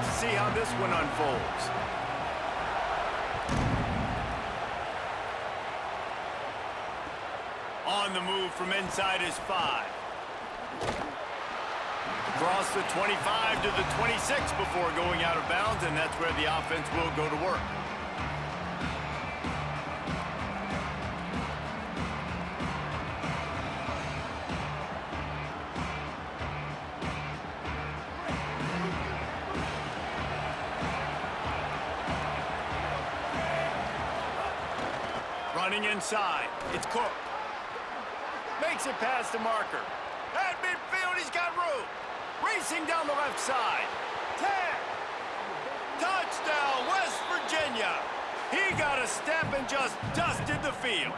to see how this one unfolds. On the move from inside his 5. Across the 25 to the 26 before going out of bounds, and that's where the offense will go to work. Running inside, it's Cook. Makes it past the marker. At midfield, he's got room. Racing down the left side. 10. Touchdown, West Virginia. He got a step and just dusted the field.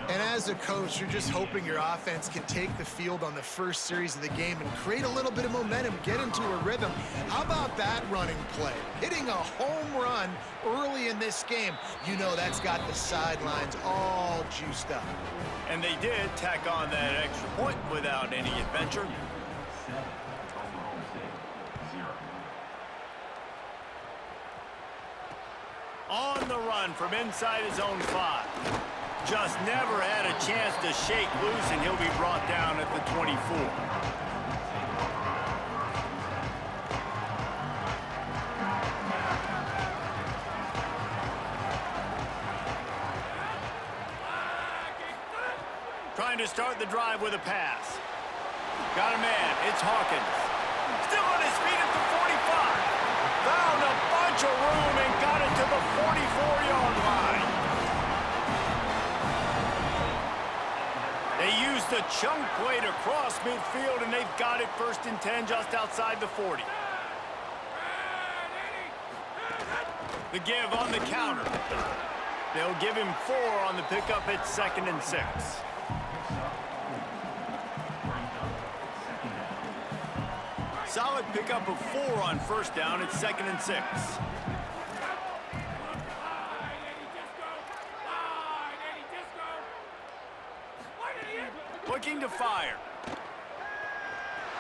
And as a coach, you're just hoping your offense can take the field on the first series of the game and create a little bit of momentum, get into a rhythm. How about that running play? Hitting a home run early in this game. You know that's got the sidelines all juiced up. And they did tack on that extra point without any adventure. On the run from inside his own 5. Just never had a chance to shake loose, and he'll be brought down at the 24. Trying to start the drive with a pass. Got a man. It's Hawkins. Still on his feet at the 45. Found a bunch of room and got it to the 44-yard line. They used the chunk play to cross midfield, and they've got it 1st and 10 just outside the 40. The give on the counter. They'll give him 4 on the pickup at 2nd and 6. Solid pickup of 4 on 1st down at 2nd and 6. Looking to fire.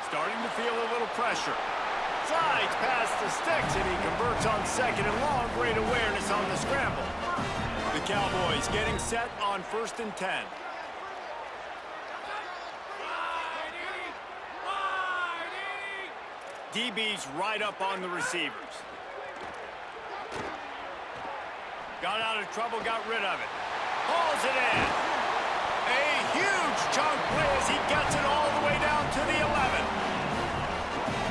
Starting to feel a little pressure. Slides past the sticks, and he converts on 2nd and long. Great awareness on the scramble. The Cowboys getting set on 1st and 10. DB's right up on the receivers. Got out of trouble, got rid of it. Hauls it in. A huge chunk play as he gets it all the way down to the 11.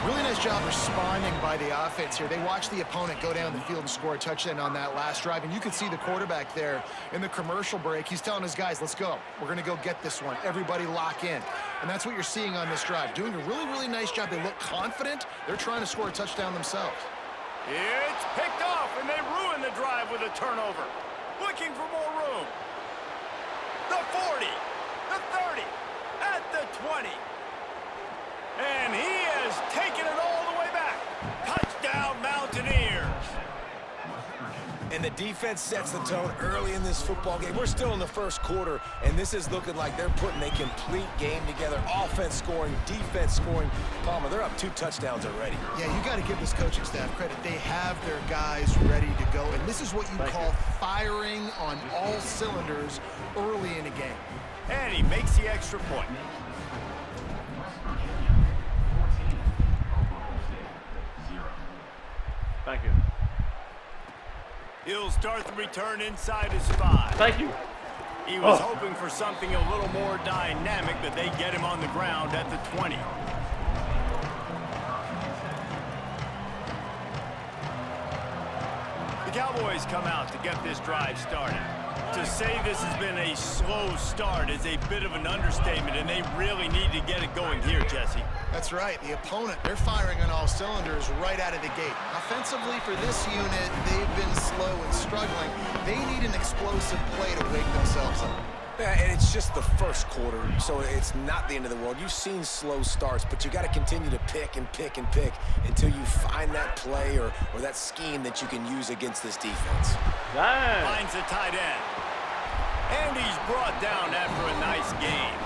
Really nice job responding by the offense here. They watched the opponent go down the field and score a touchdown on that last drive, and you could see the quarterback there in the commercial break. He's telling his guys, let's go. We're going to go get this one. Everybody lock in. And that's what you're seeing on this drive. Doing a really, really nice job. They look confident. They're trying to score a touchdown themselves. It's picked off, and they ruin the drive with a turnover. Looking for more room. The 40, the 30, at the 20. And he has taken it all the way back. Touchdown, Mountaineers. And the defense sets the tone early in this football game. We're still in the first quarter, and this is looking like they're putting a complete game together. Offense scoring, defense scoring. Palmer, they're up 2 touchdowns already. Yeah, you got to give this coaching staff credit. They have their guys ready to go, and this is what you call firing on all cylinders early in a game. And he makes the extra point. Thank you. He'll start the return inside his 5. Thank you. He was hoping for something a little more dynamic, but they get him on the ground at the 20. The Cowboys come out to get this drive started. To say this has been a slow start is a bit of an understatement, and they really need to get it going here, Jesse. That's right. The opponent, they're firing on all cylinders right out of the gate. Offensively, for this unit, they've been slow and struggling. They need an explosive play to wake themselves up. Yeah, and it's just the first quarter, so it's not the end of the world. You've seen slow starts, but you got to continue to pick and pick and pick until you find that play or that scheme that you can use against this defense. Nice. Finds the tight end. And he's brought down after a nice game.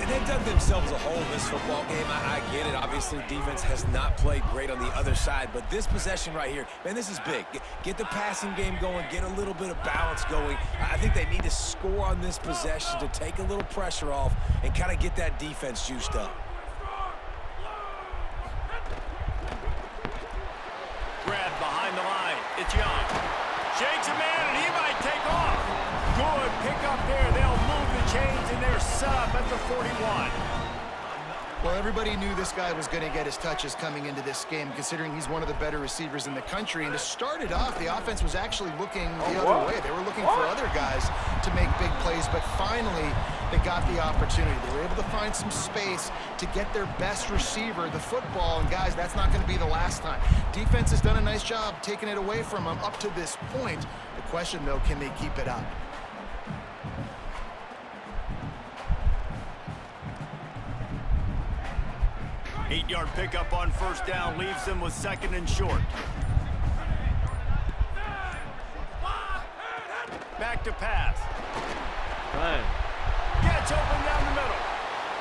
And they've dug themselves a hole in this football game. I get it. Obviously, defense has not played great on the other side, but this possession right here, man, this is big. Get the passing game going, get a little bit of balance going. I think they need to score on this possession to take a little pressure off and kind of get that defense juiced up. Grab behind the line. It's Young. Shakes a man, and he might take off. Good pick up there. They'll move the chains, and they're set up at the 41. Well, everybody knew this guy was going to get his touches coming into this game, considering he's one of the better receivers in the country. And to start it off, the offense was actually looking the other way. They were looking for other guys to make big plays, but finally they got the opportunity. They were able to find some space to get their best receiver the football. And guys, that's not going to be the last time. Defense has done a nice job taking it away from them up to this point. The question, though, can they keep it up? Eight-yard pickup on first down leaves them with second and short. Back to pass. Right. Gets open down the middle.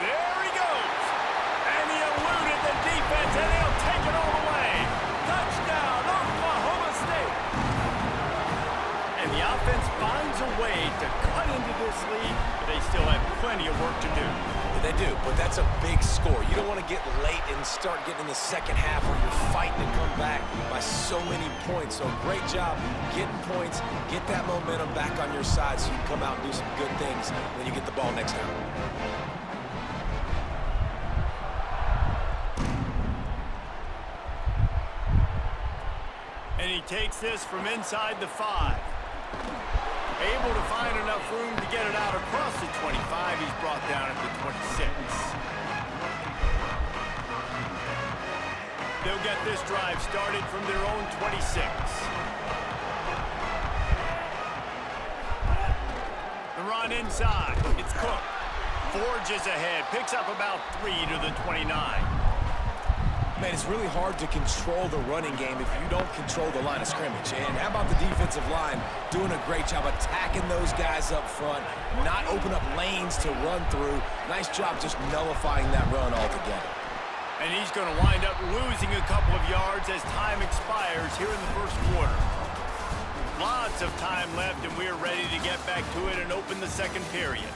There he goes. And he eluded the defense, and he'll take it all the way. Touchdown, Oklahoma State. And the offense finds a way to cut into this lead, but they still have plenty of work to do. They do, but that's a big score. You don't want to get late and start getting in the second half where you're fighting to come back by so many points. So great job getting points, get that momentum back on your side so you can come out and do some good things when you get the ball next time. And he takes this from inside the 5. Able to find enough room to get it out across the 25. He's brought down at the 26. They'll get this drive started from their own 26. The run inside. It's Cook. Forges ahead. Picks up about 3 to the 29. Man, it's really hard to control the running game if you don't control the line of scrimmage. And how about the defensive line doing a great job attacking those guys up front, not open up lanes to run through. Nice job just nullifying that run altogether. And he's going to wind up losing a couple of yards as time expires here in the first quarter. Lots of time left, and we're ready to get back to it and open the second period.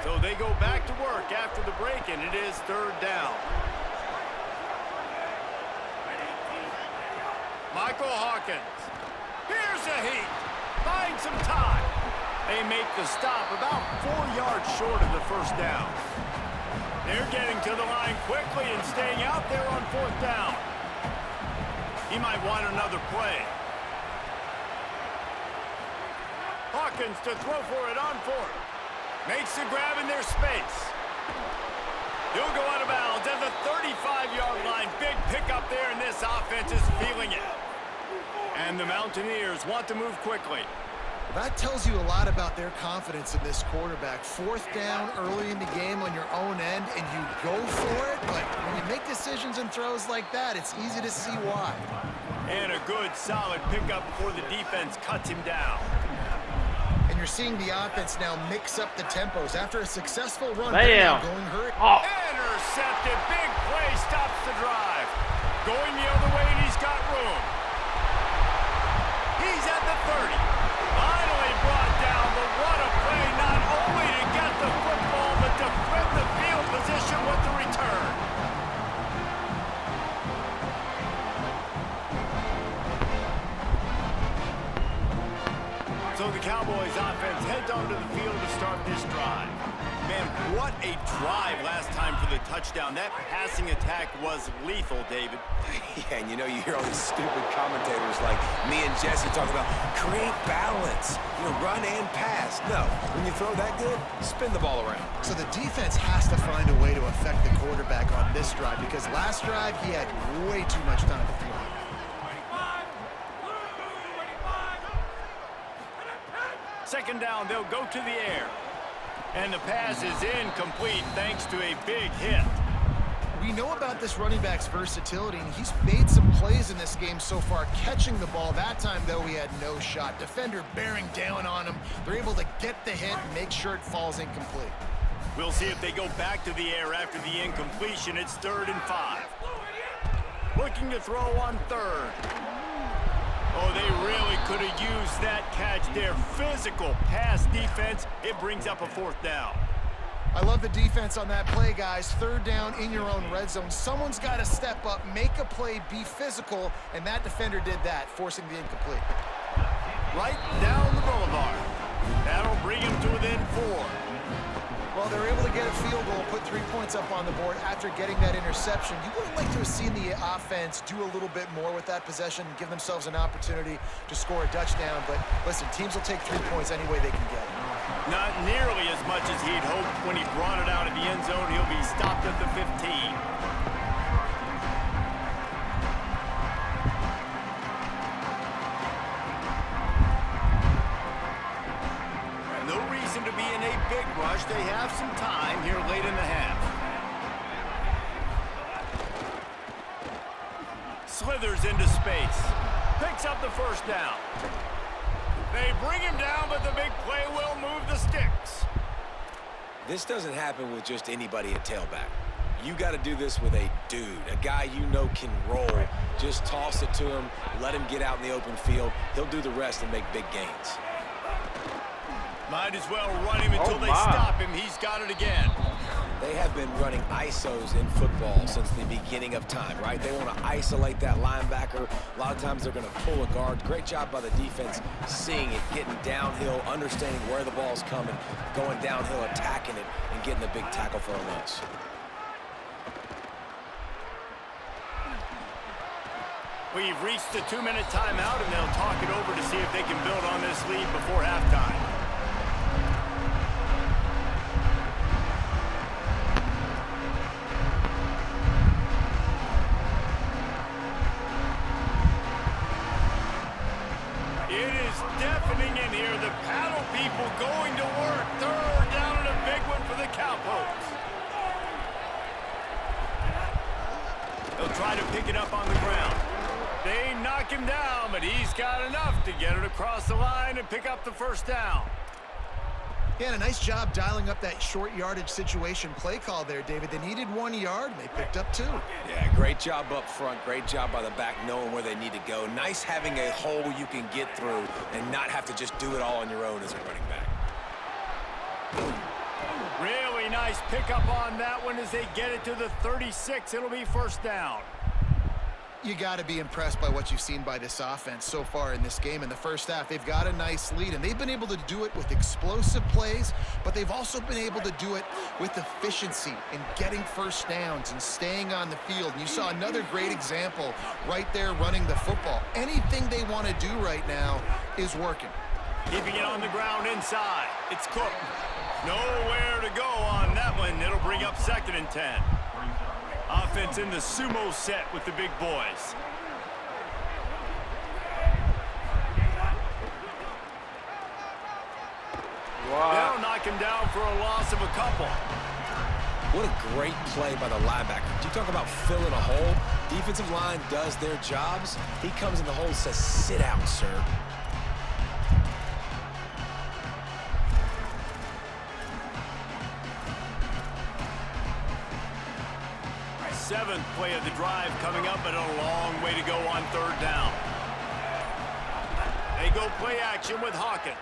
So they go back to work after the break, and it is third down. Michael Hawkins. Here's a heat. Finds some time. They make the stop about 4 yards short of the first down. They're getting to the line quickly and staying out there on fourth down. He might want another play. Hawkins to throw for it on fourth. Makes the grab in their space. He'll go out of bounds at the 35-yard line. Big pickup there, and this offense is feeling it. And the Mountaineers want to move quickly. Well, that tells you a lot about their confidence in this quarterback. Fourth down early in the game on your own end, and you go for it. But when you make decisions and throws like that, it's easy to see why. And a good, solid pickup before the defense cuts him down. And you're seeing the offense now mix up the tempos. After a successful run, Bam. going hurt. Oh. Intercepted. Big play stops the drive. Going the other way, and he's got room. He's at the 30. Finally brought down, but what a play, not only to get the football, but to flip the field position with the return. So the Cowboys offense heads onto the field to start this drive. Man, what a drive last time for the touchdown. That passing attack was lethal, David. Yeah, and you know, you hear all these stupid commentators like me and Jesse talking about create balance, run and pass. No, when you throw that good, spin the ball around. So the defense has to find a way to affect the quarterback on this drive, because last drive he had way too much time to throw. Second down, they'll go to the air. And the pass is incomplete thanks to a big hit. We know about this running back's versatility, and he's made some plays in this game so far, catching the ball. That time, though, he had no shot. Defender bearing down on him. They're able to get the hit and make sure it falls incomplete. We'll see if they go back to the air after the incompletion. It's 3rd and 5. Looking to throw on 3rd. Oh, they really could have used that catch there. Physical pass defense. It brings up a 4th down. I love the defense on that play, guys. 3rd down in your own red zone. Someone's got to step up, make a play, be physical, and that defender did that, forcing the incomplete. Right down the boulevard. That'll bring him to within 4. Well, they're able to get a field goal, put 3 points up on the board after getting that interception. You would have liked to have seen the offense do a little bit more with that possession and give themselves an opportunity to score a touchdown. But listen, teams will take 3 points any way they can get it. Not nearly as much as he'd hoped when he brought it out of the end zone. He'll be stopped at the 15. No reason to be in a big rush. They have some time here late in the half. Slithers into space. Picks up the 1st down. They bring him down, but the big play will move the sticks. This doesn't happen with just anybody at tailback. You got to do this with a dude, a guy you know can roll. Just toss it to him, let him get out in the open field. He'll do the rest and make big gains. Might as well run him until they stop him. He's got it again. They have been running ISOs in football since the beginning of time, right? They want to isolate that linebacker. A lot of times they're going to pull a guard. Great job by the defense seeing it, getting downhill, understanding where the ball's coming, going downhill, attacking it, and getting a big tackle for a loss. We've reached the 2-minute timeout, and they'll talk it over to see if they can build on this lead before halftime. It is deafening in here. The paddle people going to work. 3rd down and a big one for the Cowboys. They'll try to pick it up on the ground. They knock him down, but he's got enough to get it across the line and pick up the 1st down. Yeah, and a nice job dialing up that short yardage situation play call there, David. They needed 1 yard, and they picked up 2. Yeah, great job up front. Great job by the back knowing where they need to go. Nice having a hole you can get through and not have to just do it all on your own as a running back. Really nice pickup on that one as they get it to the 36. It'll be 1st down. You got to be impressed by what you've seen by this offense so far in this game. In the first half, they've got a nice lead, and they've been able to do it with explosive plays, but they've also been able to do it with efficiency and getting 1st downs and staying on the field. And you saw another great example right there running the football. Anything they want to do right now is working. Keeping it on the ground inside. It's Cook. Nowhere to go on that one. It'll bring up 2nd and 10. Offense in the sumo set with the big boys. Wow. They'll knock him down for a loss of a couple. What a great play by the linebacker. You talk about filling a hole. Defensive line does their jobs. He comes in the hole and says, "Sit down, sir." 7th play of the drive coming up, but a long way to go on 3rd down. They go play action with Hawkins.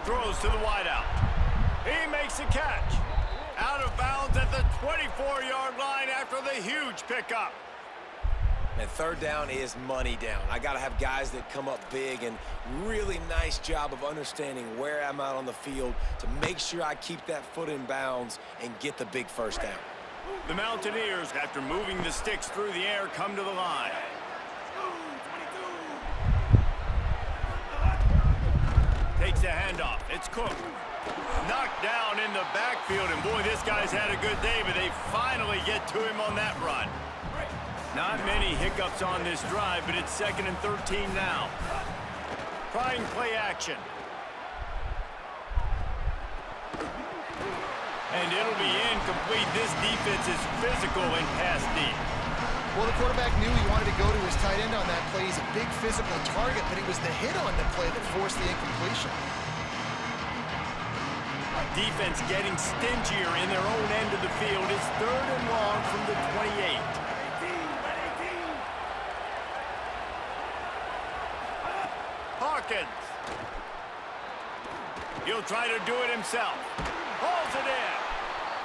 Throws to the wideout. He makes a catch. Out of bounds at the 24-yard line after the huge pickup. And 3rd down is money down. I got to have guys that come up big, and really nice job of understanding where I'm out on the field to make sure I keep that foot in bounds and get the big 1st down. The Mountaineers, after moving the sticks through the air, come to the line. Takes a handoff. It's Cook. Knocked down in the backfield, and boy, this guy's had a good day, but they finally get to him on that run. Not many hiccups on this drive, but it's 2nd and 13 now. Trying play action. And it'll be incomplete. This defense is physical and pass deep. Well, the quarterback knew he wanted to go to his tight end on that play. He's a big physical target, but it was the hit on the play that forced the incompletion. Defense getting stingier in their own end of the field. It's 3rd and long from the 28. Hawkins. He'll try to do it himself. Hauls it in.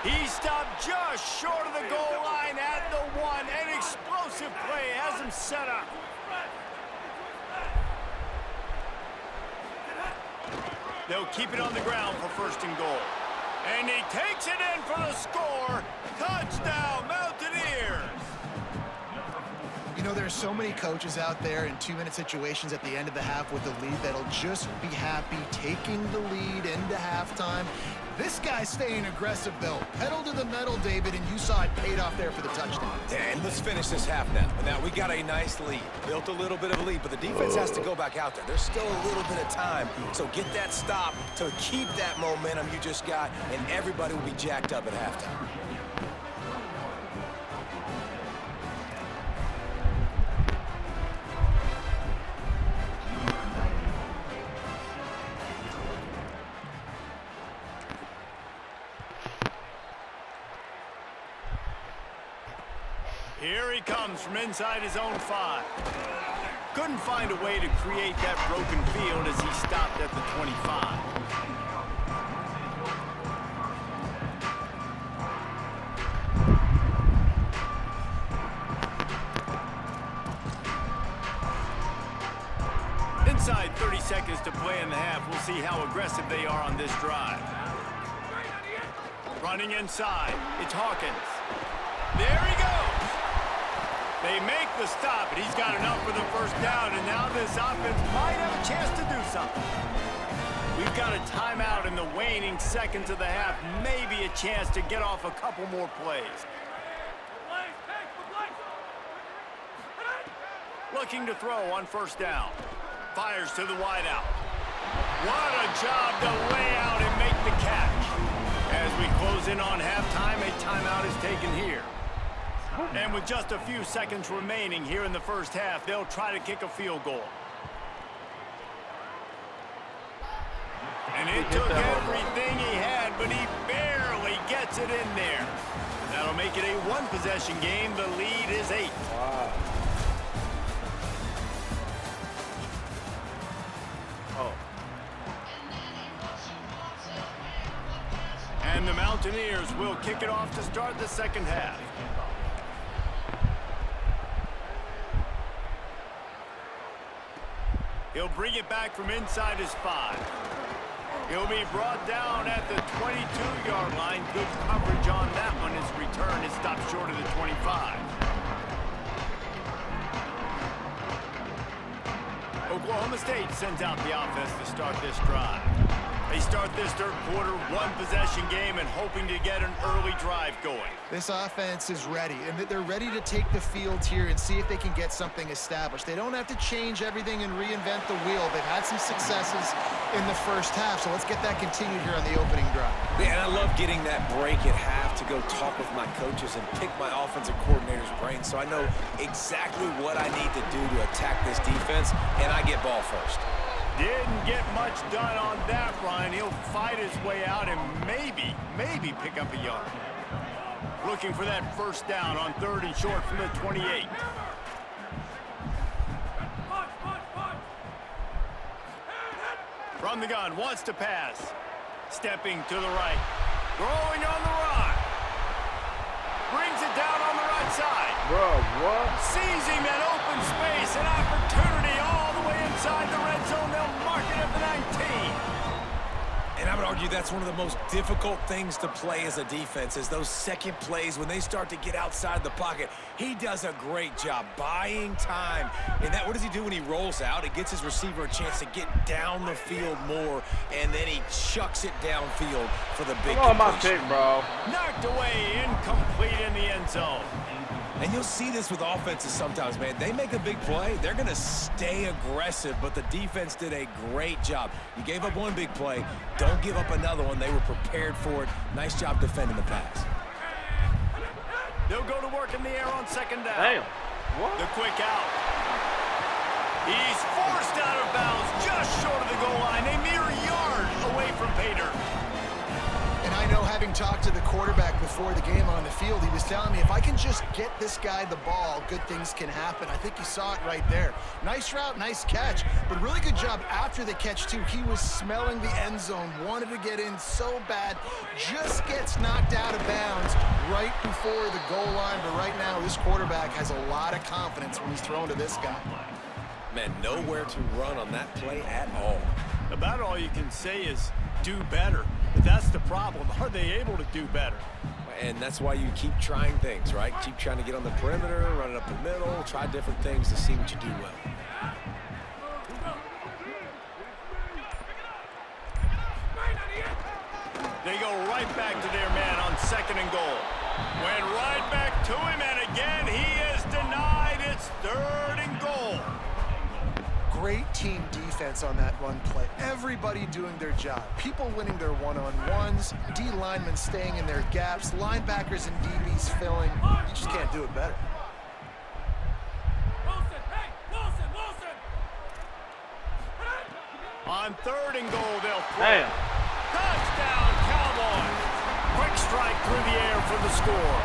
He stopped just short of the goal line at the 1. An explosive play has him set up. They'll keep it on the ground for 1st and goal. And he takes it in for the score. Touchdown, Mountaineers! You know, there's so many coaches out there in 2-minute situations at the end of the half with the lead that'll just be happy taking the lead into halftime. This guy's staying aggressive, though. Pedal to the metal, David, and you saw it paid off there for the touchdown. And let's finish this half now. Now, we got a nice lead. Built a little bit of a lead, but the defense has to go back out there. There's still a little bit of time. So get that stop to keep that momentum you just got, and everybody will be jacked up at halftime. Here he comes from inside his own 5. Couldn't find a way to create that broken field as he stopped at the 25. Inside 30 seconds to play in the half. We'll see how aggressive they are on this drive. Running inside. It's Hawkins. There he goes. They make the stop, but he's got enough for the 1st down, and now this offense might have a chance to do something. We've got a timeout in the waning seconds of the half, maybe a chance to get off a couple more plays. Looking to throw on 1st down. Fires to the wideout. What a job to lay out and make the catch. As we close in on halftime, a timeout is taken here. And with just a few seconds remaining here in the 1st half, they'll try to kick a field goal. And it took everything he had, but he barely gets it in there. That'll make it a 1-possession game. The lead is 8. Wow. Oh. And the Mountaineers will kick it off to start the 2nd half. He'll bring it back from inside his 5. He'll be brought down at the 22-yard line. Good coverage on that one. His return is stopped short of the 25. Oklahoma State sends out the offense to start this drive. They start this 3rd quarter 1-possession game and hoping to get an early drive going. This offense is ready, and they're ready to take the field here and see if they can get something established. They don't have to change everything and reinvent the wheel. They've had some successes in the 1st half, so let's get that continued here on the opening drive. Yeah, and I love getting that break at half to go talk with my coaches and pick my offensive coordinator's brain so I know exactly what I need to do to attack this defense, and I get ball first. Didn't get much done on that run. He'll fight his way out and maybe pick up a yard. Looking for that 1st down on 3rd and short from the 28. From the gun, wants to pass. Stepping to the right. Throwing on the run. Brings it down on the right side. Bro, what? Seizing that open space, an opportunity all the way inside the red zone. They'll mark it at the 19. And I would argue that's one of the most difficult things to play as a defense is those second plays when they start to get outside the pocket. He does a great job buying time. And that, what does he do when he rolls out? It gets his receiver a chance to get down the field more, and then he chucks it downfield for the big Come on, my completion. pick, bro. Knocked away, incomplete in the end zone. And you'll see this with offenses sometimes, man. They make a big play, they're going to stay aggressive, but the defense did a great job. You gave up one big play. Don't give up another one. They were prepared for it. Nice job defending the pass. They'll go to work in the air on second down. Damn. What? The quick out. He's forced out of bounds just short of the goal line, a mere yard away from pay dirt. And I know, having talked to the quarterback before the game on the field, he was telling me, if I can just get this guy the ball, good things can happen. I think you saw it right there. Nice route, nice catch, but really good job after the catch, too. He was smelling the end zone, wanted to get in so bad, just gets knocked out of bounds right before the goal line. But right now, this quarterback has a lot of confidence when he's thrown to this guy. Man, nowhere to run on that play at all. About all you can say is do better. But that's the problem. Are they able to do better? And that's why you keep trying things, right? Keep trying to get on the perimeter, run it up the middle, try different things to see what you do well. They go right back to their man on second and goal. Went right back to him, and again he is denied. It's third and goal. Great team defense on that run play. Everybody doing their job. People winning their one-on-ones, D linemen staying in their gaps, linebackers and DBs filling. You just can't do it better. On third and goal, they'll throw. Damn. Touchdown, Cowboys. Quick strike through the air for the score.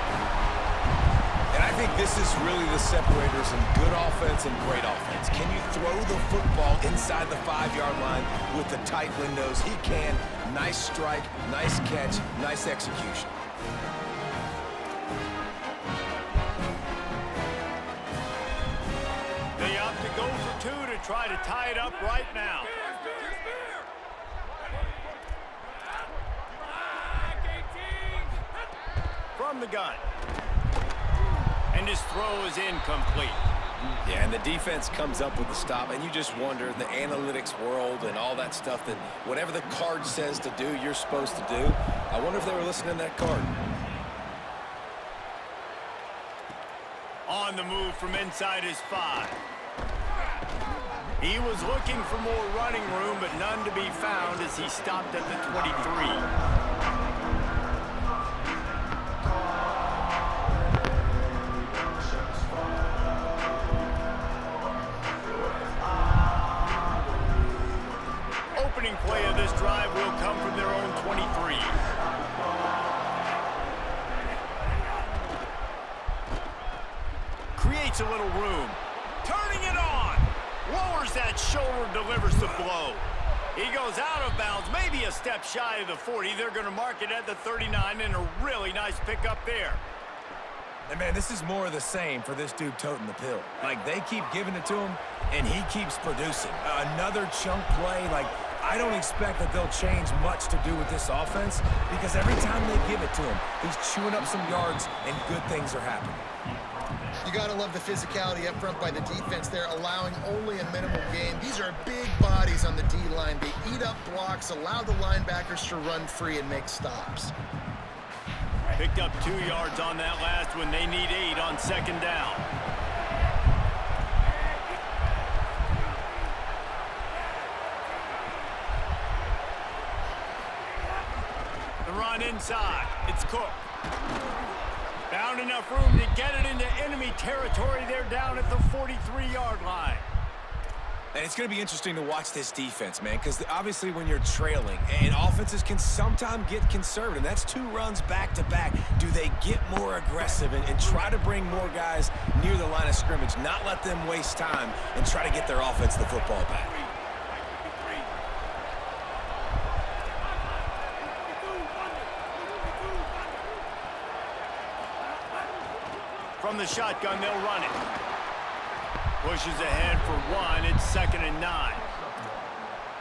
And I think this is really the separators in good offense and great offense. Can you throw the football inside the 5-yard line with the tight windows? He can. Nice strike, nice catch, nice execution. They opt to go for two to try to tie it up right now. From the gun. And his throw is incomplete. Yeah, and the defense comes up with the stop, and you just wonder, the analytics world and all that stuff, that whatever the card says to do, you're supposed to do. I wonder if they were listening to that card. On the move from inside his 5. He was looking for more running room, but none to be found as he stopped at the 23. Play of this drive will come from their own 23. Creates a little room. Turning it on. Lowers that shoulder, delivers the blow. He goes out of bounds, maybe a step shy of the 40. They're going to mark it at the 39, and a really nice pickup there. And, man, this is more of the same for this dude toting the pill. Like, they keep giving it to him, and he keeps producing. Another chunk play, like, I don't expect that they'll change much to do with this offense, because every time they give it to him, he's chewing up some yards and good things are happening. You got to love the physicality up front by the defense there, allowing only a minimal gain. These are big bodies on the D-line. They eat up blocks, allow the linebackers to run free and make stops. Picked up 2 yards on that last one. They need 8 on second down. Run inside. It's Cook. Found enough room to get it into enemy territory. They're down at the 43-yard line. And it's going to be interesting to watch this defense, man, because obviously when you're trailing, and offenses can sometimes get conservative. That's 2 runs back-to-back. Do they get more aggressive and try to bring more guys near the line of scrimmage, not let them waste time, and try to get their offense the football back? From the shotgun, they'll run it. Pushes ahead for 1. It's 2nd and 9.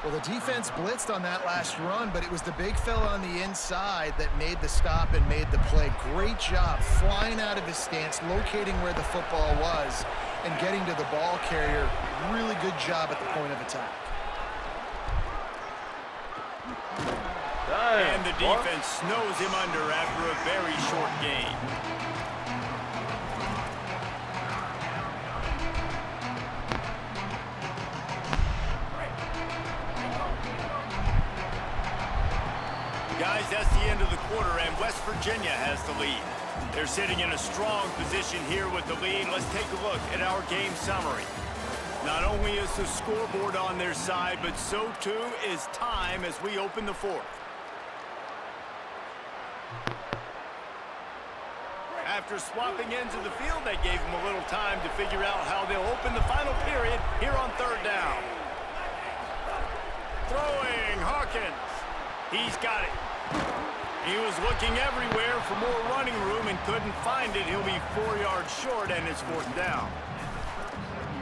Well, the defense blitzed on that last run, but it was the big fella on the inside that made the stop and made the play. Great job flying out of his stance, locating where the football was, and getting to the ball carrier. Really good job at the point of attack. And the defense snows him under after a very short gain. That's the end of the quarter, and West Virginia has the lead. They're sitting in a strong position here with the lead. Let's take a look at our game summary. Not only is the scoreboard on their side, but so too is time as we open the fourth. After swapping ends of the field, they gave them a little time to figure out how they'll open the final period here on third down. Throwing, Hawkins. He's got it. He was looking everywhere for more running room and couldn't find it. He'll be 4 yards short, and it's fourth down.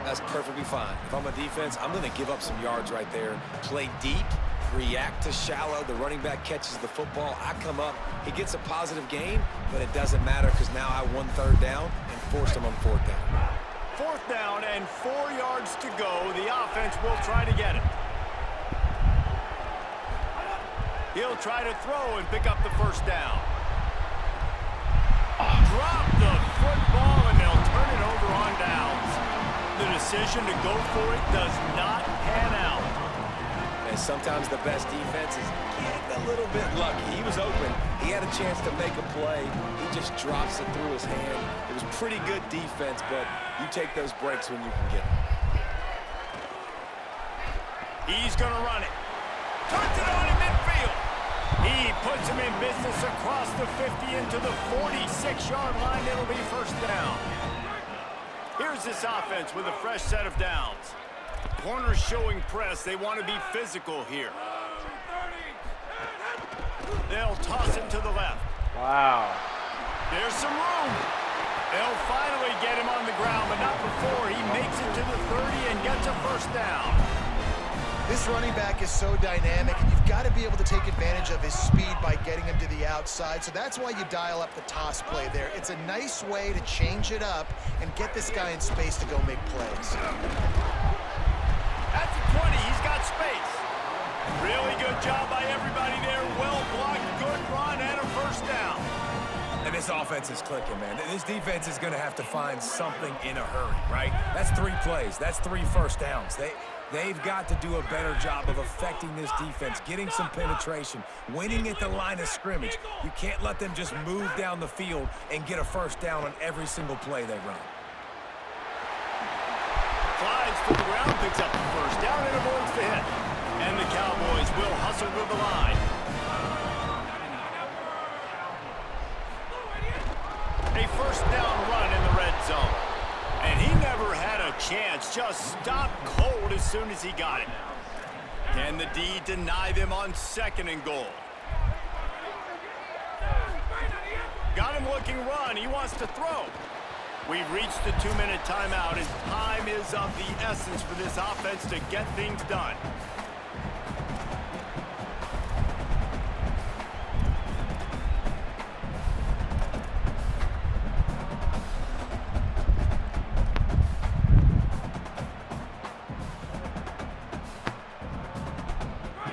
That's perfectly fine. If I'm a defense, I'm going to give up some yards right there. Play deep, react to shallow. The running back catches the football. I come up. He gets a positive gain, but it doesn't matter because now I won third down and forced him on fourth down. Fourth down and 4 yards to go. The offense will try to get it. He'll try to throw and pick up the first down. Drop the football, and they'll turn it over on downs. The decision to go for it does not pan out. And sometimes the best defense is getting a little bit lucky. He was open. He had a chance to make a play. He just drops it through his hand. It was pretty good defense, but you take those breaks when you can get them. He's going to run it. Turns it on in midfield. He puts him in business across the 50 into the 46-yard line. It'll be first down. Here's this offense with a fresh set of downs. Corners showing press. They want to be physical here. They'll toss him to the left. Wow. There's some room. They'll finally get him on the ground, but not before he makes it to the 30 and gets a first down. This running back is so dynamic, and you've got to be able to take advantage of his speed by getting him to the outside. So that's why you dial up the toss play there. It's a nice way to change it up and get this guy in space to go make plays. At the 20, he's got space. Really good job by everybody there. Well blocked, good run, and a first down. And this offense is clicking, man. This defense is going to have to find something in a hurry, right? That's 3 plays. That's 3 first downs. They've got to do a better job of affecting this defense, getting some penetration, winning at the line of scrimmage. You can't let them just move down the field and get a first down on every single play they run. Slides to the ground, picks up the first down, and avoids the hit. And the Cowboys will hustle to the line. A first down run in the red zone. And he never had a chance, just stopped cold as soon as he got it. Can the D deny them on second and goal? Got him looking run, he wants to throw. We've reached the 2-minute timeout, and time is of the essence for this offense to get things done.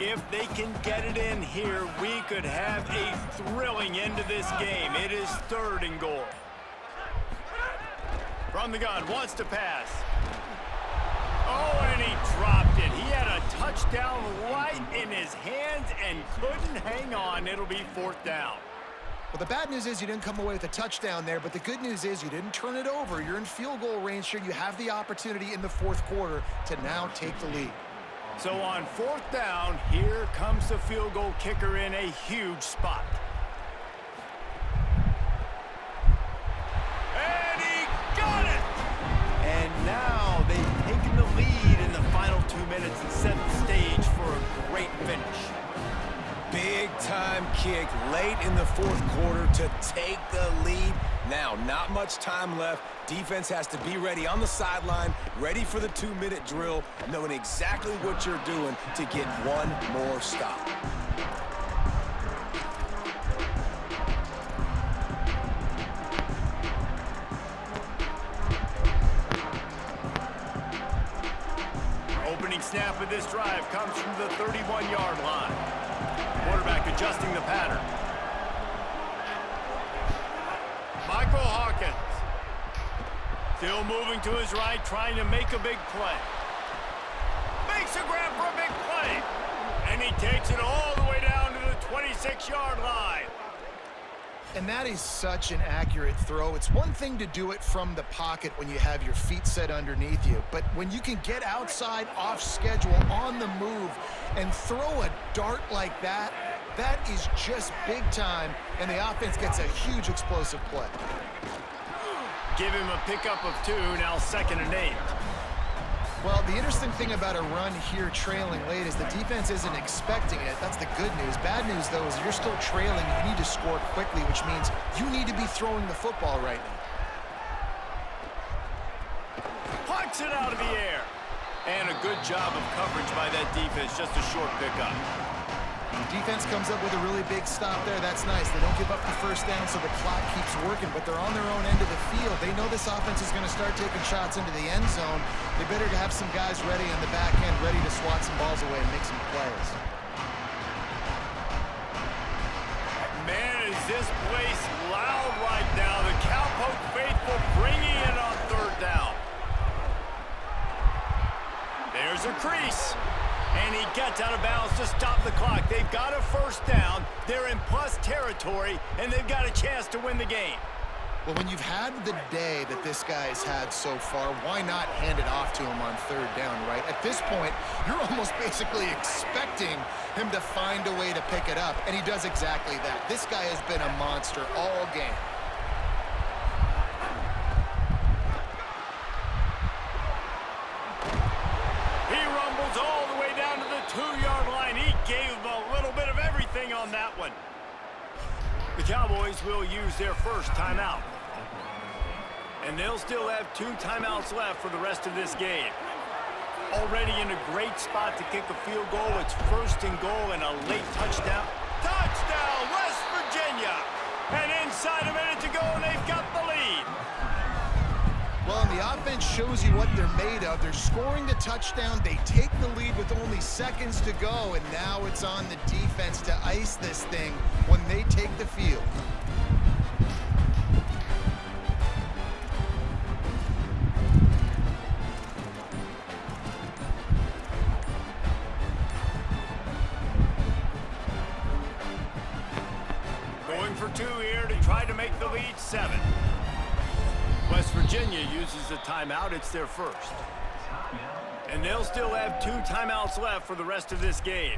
If they can get it in here, we could have a thrilling end to this game. It is third and goal. From the gun, wants to pass. Oh, and he dropped it. He had a touchdown right in his hands and couldn't hang on. It'll be fourth down. Well, the bad news is you didn't come away with a touchdown there, but the good news is you didn't turn it over. You're in field goal range here. You have the opportunity in the fourth quarter to now take the lead. So on fourth down, here comes the field goal kicker in a huge spot. And he got it! And now they've taken the lead in the final 2 minutes and set the stage for a great finish. Big-time kick late in the fourth quarter to take the lead. Now, not much time left. Defense has to be ready on the sideline, ready for the 2-minute drill, knowing exactly what you're doing to get one more stop. Opening snap of this drive comes from the 31-yard line. Quarterback adjusting the pattern. Michael Hawkins. Still moving to his right, trying to make a big play. Makes a grab for a big play. And he takes it all the way down to the 26-yard line. And that is such an accurate throw. It's one thing to do it from the pocket when you have your feet set underneath you, but when you can get outside, off schedule, on the move, and throw a dart like that, that is just big time, and the offense gets a huge explosive play. Give him a pickup of 2, now 2nd and 8. Well, the interesting thing about a run here trailing late is the defense isn't expecting it. That's the good news. Bad news, though, is you're still trailing. You need to score quickly, which means you need to be throwing the football right now. Pucks it out of the air. And a good job of coverage by that defense. Just a short pickup. Defense comes up with a really big stop there. That's nice. They don't give up the first down, so the clock keeps working, but they're on their own end of the field. They know this offense is going to start taking shots into the end zone. They better have some guys ready on the back end, ready to swat some balls away and make some plays. Man, is this place loud right now. The Cowpoke faithful bringing it on 3rd down. There's a crease. And he gets out of bounds to stop the clock. They've got a first down. They're in plus territory, and they've got a chance to win the game. Well, when you've had the day that this guy's had so far, why not hand it off to him on 3rd down, right? At this point, you're almost basically expecting him to find a way to pick it up, and he does exactly that. This guy has been a monster all game. All the way down to the 2-yard line. He gave him a little bit of everything on that one. The Cowboys will use their first timeout. And they'll still have 2 timeouts left for the rest of this game. Already in a great spot to kick a field goal. It's 1st and goal and a late touchdown. Touchdown, West Virginia! And inside a minute to go, and they've got the lead. Well, and the offense shows you what they're made of. They're scoring the touchdown. They take the lead with only seconds to go, and now it's on the defense to ice this thing when they take the field. Going for 2 here to try to make the lead 7. West Virginia uses a timeout. It's their first. And they'll still have 2 timeouts left for the rest of this game.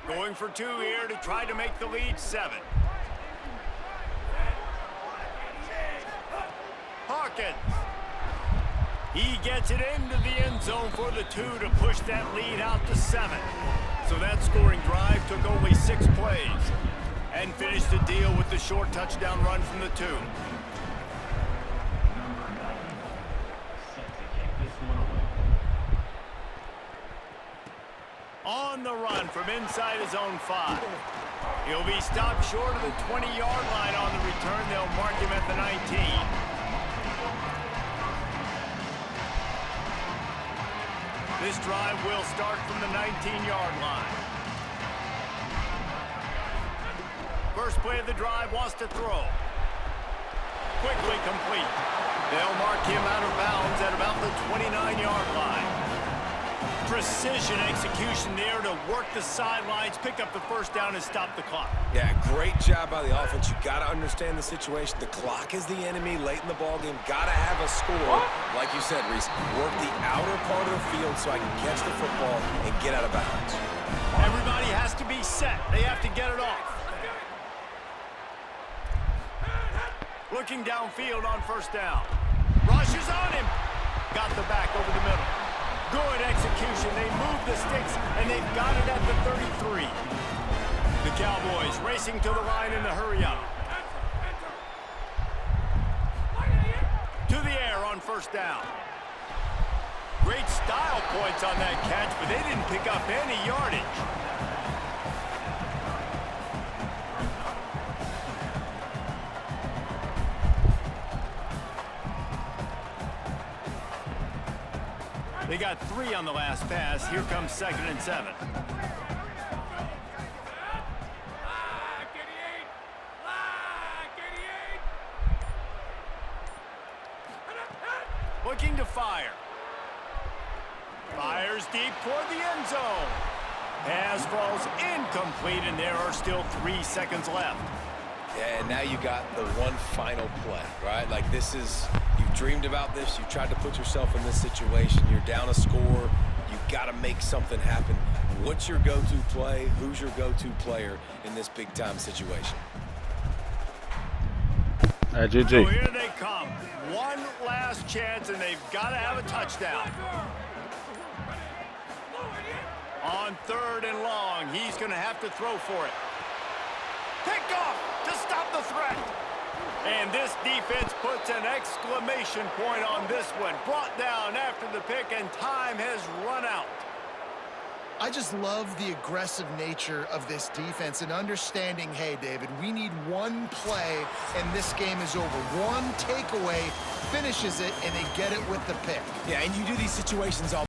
Going for 2 here to try to make the lead 7. Hawkins. He gets it into the end zone for the 2 to push that lead out to 7. So that scoring drive took only 6 plays and finished the deal with the short touchdown run from the 2. On the run from inside his own 5. He'll be stopped short of the 20-yard line on the return. They'll mark him at the 19. This drive will start from the 19-yard line. First play of the drive wants to throw. Quickly complete. They'll mark him out of bounds at about the 29-yard line. Precision execution there to work the sidelines, pick up the first down, and stop the clock. Yeah, great job by the offense. You got to understand the situation. The clock is the enemy late in the ballgame. Got to have a score. Like you said, Reese, work the outer part of the field so I can catch the football and get out of bounds. Everybody has to be set. They have to get it off. Looking downfield on first down. Rushes on him. Got the back over the middle. Good execution. They move the sticks, and they've got it at the 33. The Cowboys racing to the line in the hurry-up. To the air on first down. Great style points on that catch, but they didn't pick up any yardage. They got 3 on the last pass. Here comes 2nd and 7. looking to fire. Fires deep toward the end zone. Pass falls incomplete, and there are still 3 seconds left. Yeah, and now you got the one final play, right? Like this is, you've dreamed about this. You've tried to put yourself in this situation. You're down a score. You've got to make something happen. What's your go-to play? Who's your go-to player in this big-time situation? GG. So here they come. One last chance, and they've got to have a touchdown. On 3rd and long, he's going to have to throw for it. Picked off to stop the threat. And this defense puts an exclamation point on this one. Brought down after the pick, and time has run out. I just love the aggressive nature of this defense and understanding, hey, David, we need one play, and this game is over. One takeaway finishes it, and they get it with the pick. Yeah, and you do these situations all